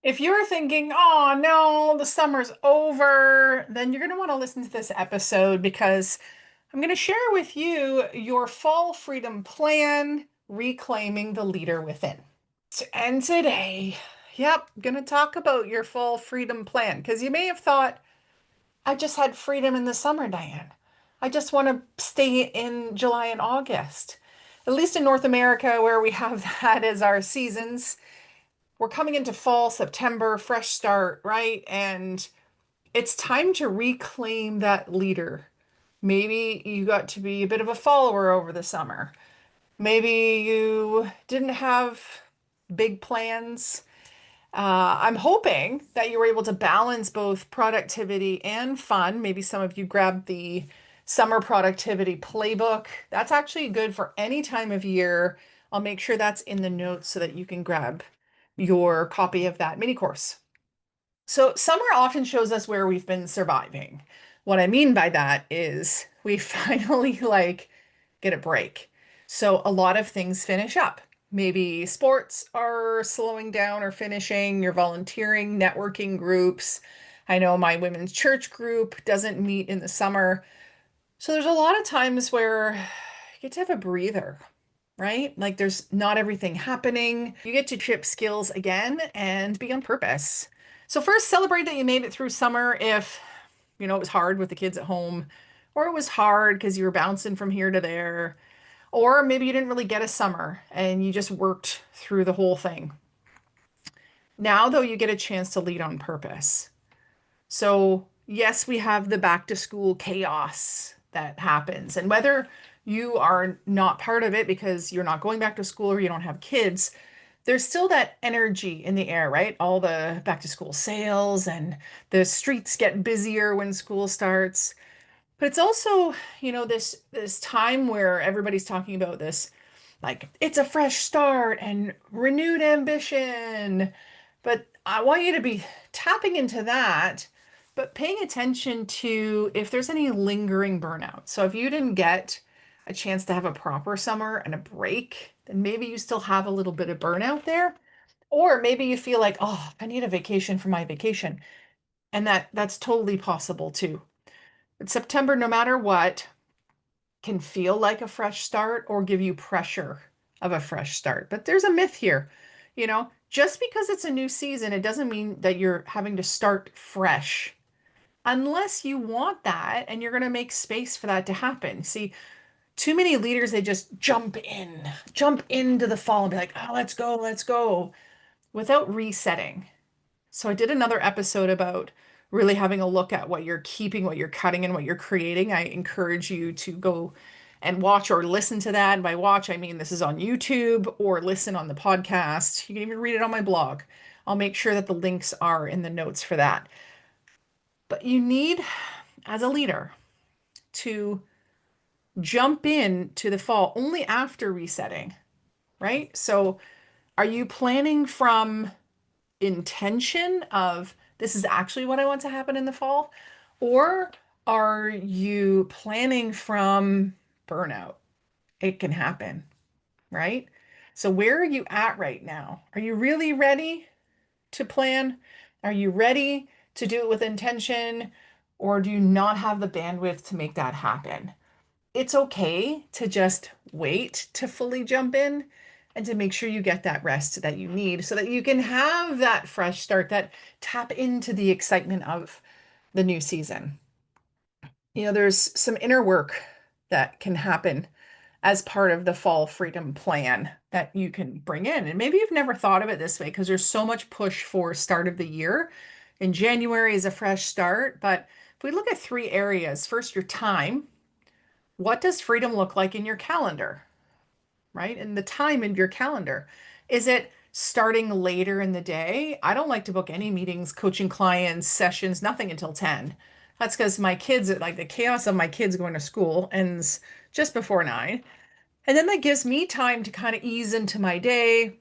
If you're thinking, oh no, the summer's over, then you're going to want to listen to this episode because I'm going to share with you your fall freedom plan, reclaiming the leader within. And today, yep, going to talk about your fall freedom plan because you may have thought, I just had freedom in the summer, Diane. I just want to stay in July and August. At least in North America, where we have that as our seasons, we're coming into fall, September, fresh start, right? And it's time to reclaim that leader. Maybe you got to be a bit of a follower over the summer. Maybe you didn't have big plans. I'm hoping that you were able to balance both productivity and fun. Maybe some of you grabbed the summer productivity playbook. That's actually good for any time of year. I'll make sure that's in the notes so that you can grab your copy of that mini course. So, summer often shows us where we've been surviving. What I mean by that is we finally get a break. So, a lot of things finish up. Maybe sports are slowing down or finishing, you're volunteering, networking groups. I know my women's church group doesn't meet in the summer. So, there's a lot of times where you get to have a breather, right? Like there's not everything happening. You get to trip skills again and be on purpose. So first, celebrate that you made it through summer if, it was hard with the kids at home, or it was hard because you were bouncing from here to there, or maybe you didn't really get a summer and you just worked through the whole thing. Now, though, you get a chance to lead on purpose. So, yes, we have the back to school chaos that happens. And whether you are not part of it because you're not going back to school or you don't have kids, there's still that energy in the air, right? All the back to school sales and the streets get busier when school starts. But it's also, this time where everybody's talking about this like it's a fresh start and renewed ambition. But I want you to be tapping into that, but paying attention to if there's any lingering burnout. So if you didn't get a chance to have a proper summer and a break, then maybe you still have a little bit of burnout there. Or maybe you feel like, oh, I need a vacation for my vacation. And that's totally possible too. But September, no matter what, can feel like a fresh start or give you pressure of a fresh start. But there's a myth here. Just because it's a new season, it doesn't mean that you're having to start fresh unless you want that and you're going to make space for that to happen. See, too many leaders, they just jump into the fall and be like, oh, let's go, without resetting. So I did another episode about really having a look at what you're keeping, what you're cutting, and what you're creating. I encourage you to go and watch or listen to that. And by watch, I mean this is on YouTube or listen on the podcast. You can even read it on my blog. I'll make sure that the links are in the notes for that. But you need, as a leader, to jump in to the fall only after resetting, right? So are you planning from intention of this is actually what I want to happen in the fall? Or are you planning from burnout? It can happen, right? So, where are you at right now? Are you really ready to plan? Are you ready to do it with intention? Or do you not have the bandwidth to make that happen? It's okay to just wait to fully jump in and to make sure you get that rest that you need so that you can have that fresh start, that tap into the excitement of the new season. There's some inner work that can happen as part of the fall freedom plan that you can bring in. And maybe you've never thought of it this way because there's so much push for start of the year. In January is a fresh start, but if we look at three areas, first, your time. What does freedom look like in your calendar, right? And the time in your calendar. Is it starting later in the day? I don't like to book any meetings, coaching clients, sessions, nothing until 10. That's because my kids, like the chaos of my kids going to school ends just before 9. And then that gives me time to kind of ease into my day,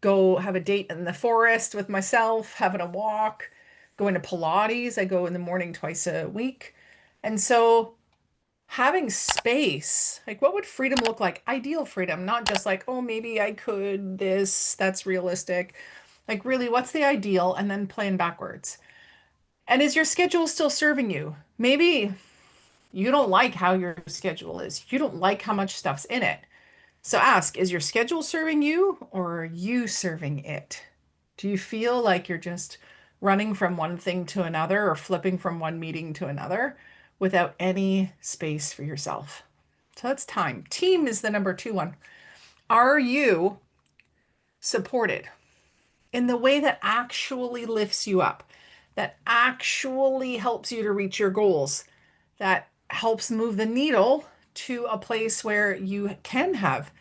go have a date in the forest with myself, having a walk, going to Pilates. I go in the morning twice a week. And so having space, like what would freedom look like? Ideal freedom, not just like, oh, maybe I could this, that's realistic. Like, really, what's the ideal? And then plan backwards. And is your schedule still serving you? Maybe you don't like how your schedule is. You don't like how much stuff's in it. So ask, is your schedule serving you or are you serving it? Do you feel like you're just running from one thing to another or flipping from one meeting to another without any space for yourself? So that's time. Team is the number two one. Are you supported in the way that actually lifts you up, that actually helps you to reach your goals, that helps move the needle to a place where you can have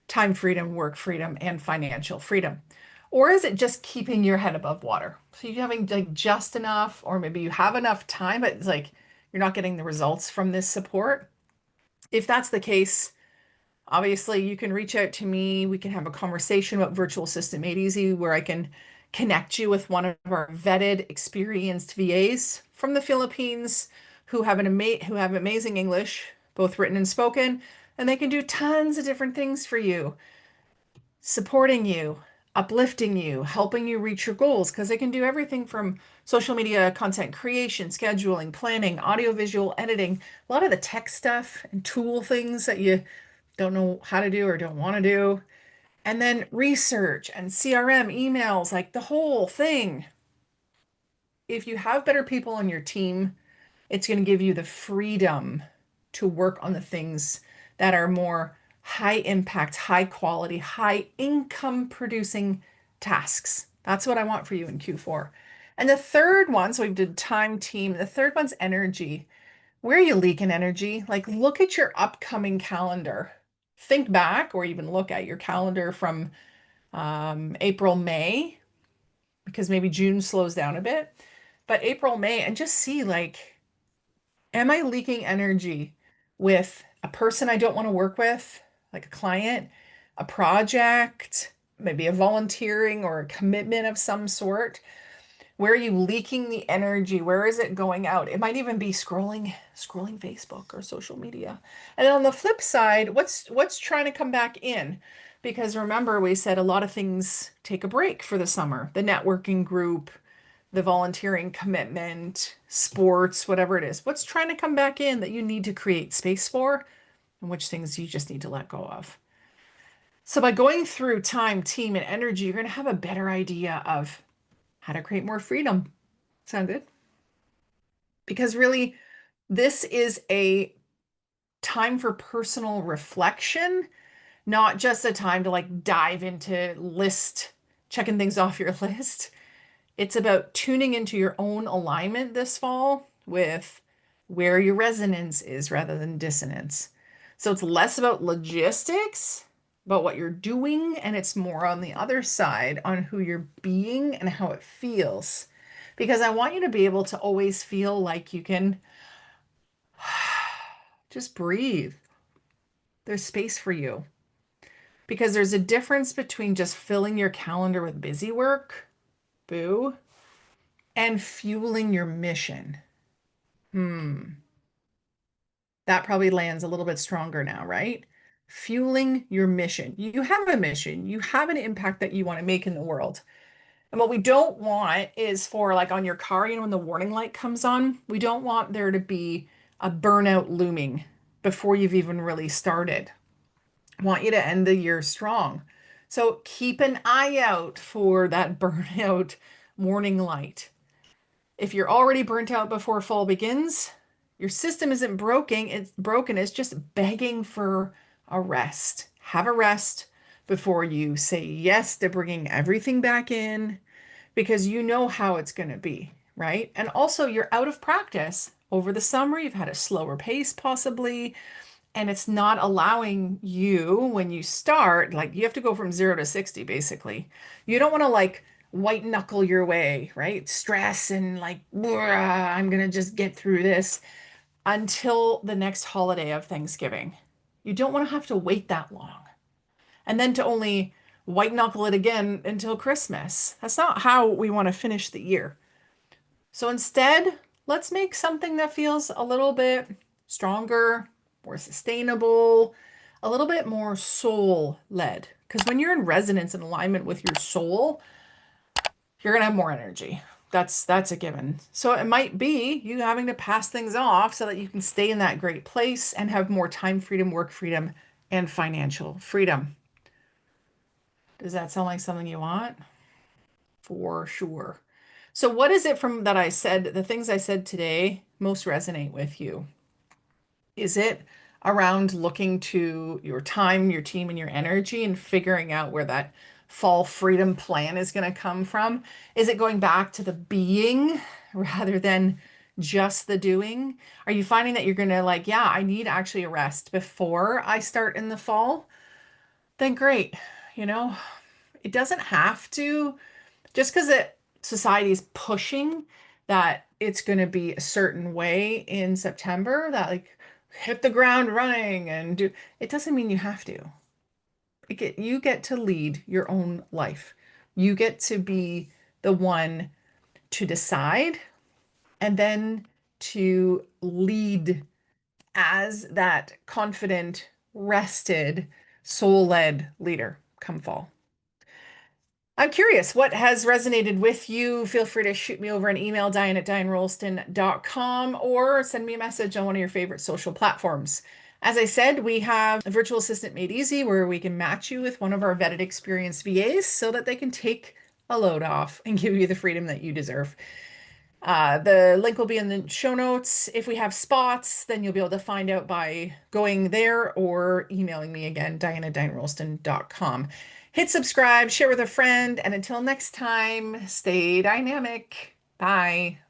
time freedom, work freedom, and financial freedom? Or is it just keeping your head above water? So you're having like just enough, or maybe you have enough time, but it's like you're not getting the results from this support. If that's the case, obviously you can reach out to me. We can have a conversation about Virtual Assistant Made Easy, where I can connect you with one of our vetted, experienced VAs from the Philippines who have amazing English, both written and spoken, and they can do tons of different things for you, supporting you, uplifting you, helping you reach your goals, because they can do everything from social media content creation, scheduling, planning, audiovisual editing, a lot of the tech stuff and tool things that you don't know how to do or don't want to do. And then research and CRM, emails, like the whole thing. If you have better people on your team, it's going to give you the freedom to work on the things that are more high impact, high quality, high income producing tasks. That's what I want for you in Q4. And the third one, so we did time, team. The third one's energy. Where are you leaking energy? Like, look at your upcoming calendar. Think back or even look at your calendar from April, May, because maybe June slows down a bit. But April, May, and just see like, am I leaking energy with a person I don't want to work with, like a client, a project, maybe a volunteering or a commitment of some sort? Where are you leaking the energy? Where is it going out? It might even be scrolling Facebook or social media. And then on the flip side, what's trying to come back in? Because remember, we said a lot of things take a break for the summer. The networking group, the volunteering commitment, sports, whatever it is. What's trying to come back in that you need to create space for, and which things you just need to let go of? So by going through time, team, and energy, you're going to have a better idea of how to create more freedom. Sound good? Because really, this is a time for personal reflection, not just a time to like dive into checking things off your list. It's about tuning into your own alignment this fall with where your resonance is rather than dissonance. So it's less about logistics, about what you're doing, and it's more on the other side on who you're being and how it feels. Because I want you to be able to always feel like you can just breathe. There's space for you. Because there's a difference between just filling your calendar with busy work, boo, and fueling your mission. Hmm. That probably lands a little bit stronger now, right? Fueling your mission. You have a mission. You have an impact that you want to make in the world. And what we don't want is for like on your car, when the warning light comes on, we don't want there to be a burnout looming before you've even really started. I want you to end the year strong. So keep an eye out for that burnout warning light. If you're already burnt out before fall begins, your system isn't broken, it's just begging for a rest. Have a rest before you say yes to bringing everything back in because you know how it's going to be, right? And also you're out of practice over the summer, you've had a slower pace possibly, and it's not allowing you when you start, like you have to go from 0 to 60 basically. You don't want to like white knuckle your way, right? Stress and like, I'm gonna just get through this until the next holiday of Thanksgiving. You don't want to have to wait that long. And then to only white knuckle it again until Christmas. That's not how we want to finish the year. So instead, let's make something that feels a little bit stronger, more sustainable, a little bit more soul led. Because when you're in resonance and alignment with your soul, you're going to have more energy. That's a given. So it might be you having to pass things off so that you can stay in that great place and have more time freedom, work freedom, and financial freedom. Does that sound like something you want? For sure. So what is it from that I said, the things I said today most resonate with you? Is it around looking to your time, your team, and your energy and figuring out where that fall freedom plan is going to come from? Is it going back to the being rather than just the doing? Are you finding that you're going to like, yeah, I need actually a rest before I start in the fall? Then great. You know, it doesn't have to, just because it society is pushing that it's going to be a certain way in September, that like hit the ground running and do, it doesn't mean you have to. You get to lead your own life. You get to be the one to decide and then to lead as that confident, rested, soul-led leader come fall. I'm curious, what has resonated with you? Feel free to shoot me over an email, diane@dianerolston.com, or send me a message on one of your favorite social platforms. As I said, we have a virtual assistant made easy where we can match you with one of our vetted experienced VAs so that they can take a load off and give you the freedom that you deserve. The link will be in the show notes. If we have spots, then you'll be able to find out by going there or emailing me again, diane@dianerolston.com. Hit subscribe, share with a friend, and until next time, stay dynamic. Bye.